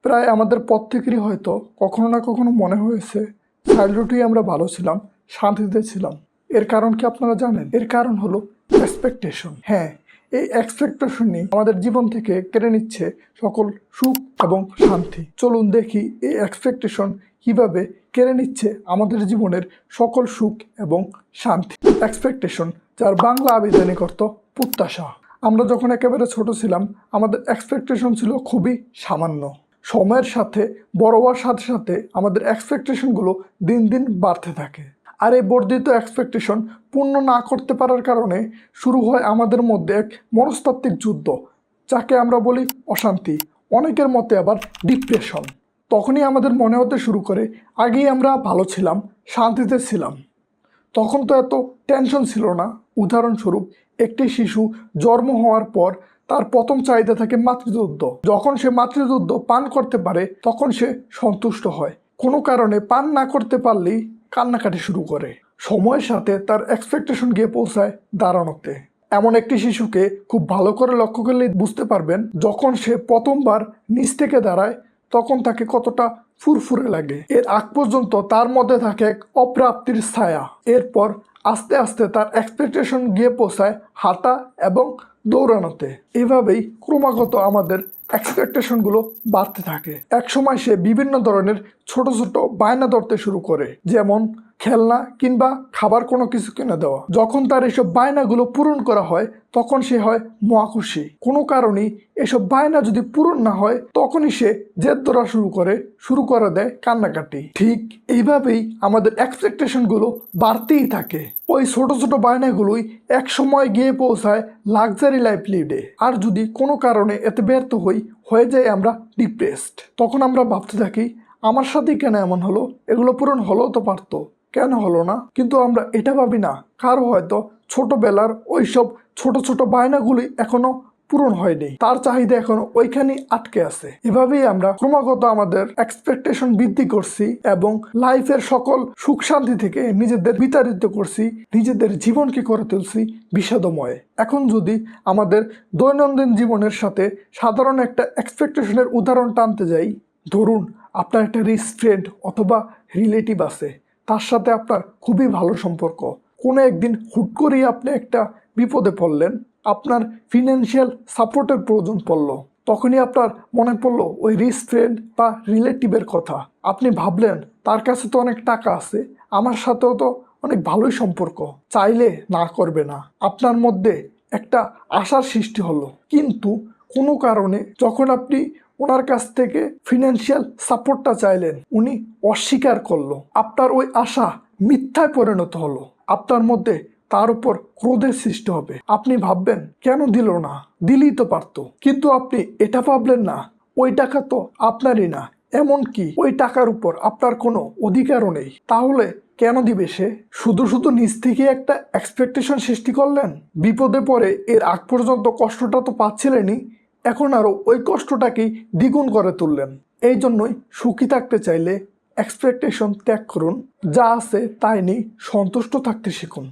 প্রায় আমাদের প্রত্যেকেরই হয়তো কখনো না কখনো মনে হয়েছে চাইল্ডহুডেই আমরা ভালো ছিলাম, শান্তিতে ছিলাম। এর কারণ কি আপনারা জানেন? এর কারণ হলো এক্সপেকটেশন। হ্যাঁ, এই এক্সপেকটেশনই আমাদের জীবন থেকে কেড়ে নিচ্ছে সকল সুখ এবং শান্তি। চলুন দেখি এই এক্সপেকটেশন কিভাবে কেড়ে নিচ্ছে আমাদের জীবনের সকল সুখ এবং শান্তি। এক্সপেকটেশন, যার বাংলা আবিধানিক অর্থ প্রত্যাশা। আমরা যখন একেবারে ছোট ছিলাম আমাদের এক্সপেকটেশন ছিল খুবই সামান্য। সময়ের সাথে বড় হওয়ার সাথে সাথে আমাদের এক্সপেকটেশনগুলো দিন দিন বাড়তে থাকে। আর এই বর্ধিত এক্সপেকটেশন পূর্ণ না করতে পারার কারণে শুরু হয় আমাদের মধ্যে এক মনস্তাত্ত্বিক যুদ্ধ, যাকে আমরা বলি অশান্তি, অনেকের মতে আবার ডিপ্রেশন। তখনই আমাদের মনে হতে শুরু করে আগেই আমরা ভালো ছিলাম, শান্তিতে ছিলাম। তখন তো এত টেনশন ছিল না। উদাহরণস্বরূপ, একটি শিশু জন্ম হওয়ার পর তার প্রথম চাহিদা থাকে মাতৃদুগ্ধ। যখন সে মাতৃদুগ্ধ পান করতে পারে তখন সে সন্তুষ্ট হয়। কোনো কারণে পান না করতে পারলেই কান্নাকাটি শুরু করে। সময়ের সাথে তার এক্সপেকটেশন গিয়ে পৌঁছায় দাঁড়ানোতে। এমন একটি শিশুকে খুব ভালো করে লক্ষ্য করলে বুঝতে পারবেন, যখন সে প্রথমবার নিচ থেকে দাঁড়ায় তখন তাকে কতটা ফুরফুরে লাগে। এর আগ পর্যন্ত তার মধ্যে থাকে এক অপ্রাপ্তির ছায়া। এরপর আস্তে আস্তে তার এক্সপেকটেশন গিয়ে পৌঁছায় হাঁটা এবং দৌড়ানোতে। এভাবেই ক্রমাগত আমাদের এক্সপেকটেশনগুলো বাড়তে থাকে। একসময় সে বিভিন্ন ধরনের ছোট ছোট বায়না ধরতে শুরু করে, যেমন খেলনা কিংবা খাবার কোনো কিছু কিনে দেওয়া। যখন তার এসব বায়নাগুলো পূরণ করা হয় তখন সে হয় মহাখুশি। কোনো কারণেই এসব বায়না যদি পূরণ না হয় তখনই সে জেদ ধরা শুরু করে দেয় কান্নাকাটি। ঠিক এইভাবেই আমাদের এক্সপেকটেশনগুলো বাড়তেই থাকে। ওই ছোট ছোট বায়নাগুলোই এক সময় গিয়ে পৌঁছায় লাক্সারি লাইফ লিডে। আর যদি কোনো কারণে এতে ব্যর্থ হয়ে যায় আমরা ডিপ্রেসড। তখন আমরা ভাবতে থাকি, আমার সাথেই কেন এমন হলো, এগুলো পূরণ হলেও তো পারতো, কেন হলো না? কিন্তু আমরা এটা ভাবি না, কারো হয়তো ছোটবেলার ওইসব ছোট ছোট বায়নাগুলি এখনো পূরণ হয়নি, তার চাহিদা এখনো ওইখানেই আটকে আছে। এভাবেই আমরা ক্রমাগত আমাদের এক্সপেকটেশন বৃদ্ধি করছি এবং লাইফের সকল সুখ শান্তি থেকে নিজেদের বিতাড়িত করছি, নিজেদের জীবনকে করে তুলছি বিষাদময়। এখন যদি আমাদের দৈনন্দিন জীবনের সাথে সাধারণ একটা এক্সপেকটেশনের উদাহরণ টানতে যাই, ধরুন আপনার একটা রিচ ফ্রেন্ড অথবা রিলেটিভ আছে, তার সাথে আপনার খুবই ভালো সম্পর্ক। কোনো একদিন হুট করেই আপনি একটা বিপদে পড়লেন, আপনার ফিনান্সিয়াল সাপোর্টের প্রয়োজন পড়লো। তখনই আপনার মনে পড়লো ওই রিচ ফ্রেন্ড বা রিলেটিভের কথা। আপনি ভাবলেন তার কাছে তো অনেক টাকা আছে, আমার সাথেও তো অনেক ভালোই সম্পর্ক, চাইলে না করবে না। আপনার মধ্যে একটা আশার সৃষ্টি হলো। কিন্তু কোনো কারণে যখন আপনি ওনার কাছ থেকে ফিনান্সিয়াল সাপোর্টটা চাইলেন, উনি অস্বীকার করলো। আপনার ওই আশা মিথ্যায় পরিণত হলো। আপনার মধ্যে তার উপর ক্রোধের সৃষ্টি হবে। আপনি ভাববেন কেন দিল না, দিলেই তো পারতো। কিন্তু আপনি এটা ভাবলেন না, ওই টাকা তো আপনারই না, এমনকি ওই টাকার উপর আপনার কোনো অধিকারও নেই। তাহলে কেন দিবে সে? শুধু শুধু নিজ থেকে একটা এক্সপেকটেশন সৃষ্টি করলেন। বিপদে পড়ে এর আগ পর্যন্ত কষ্টটা তো পাচ্ছিলেনই, এখন আরও ওই কষ্টটাকেই দ্বিগুণ করে তুললেন। এই জন্যই সুখী থাকতে চাইলে এক্সপেকটেশন ত্যাগ করুন, যা আছে তাই নিয়ে সন্তুষ্ট থাকতে শিখুন।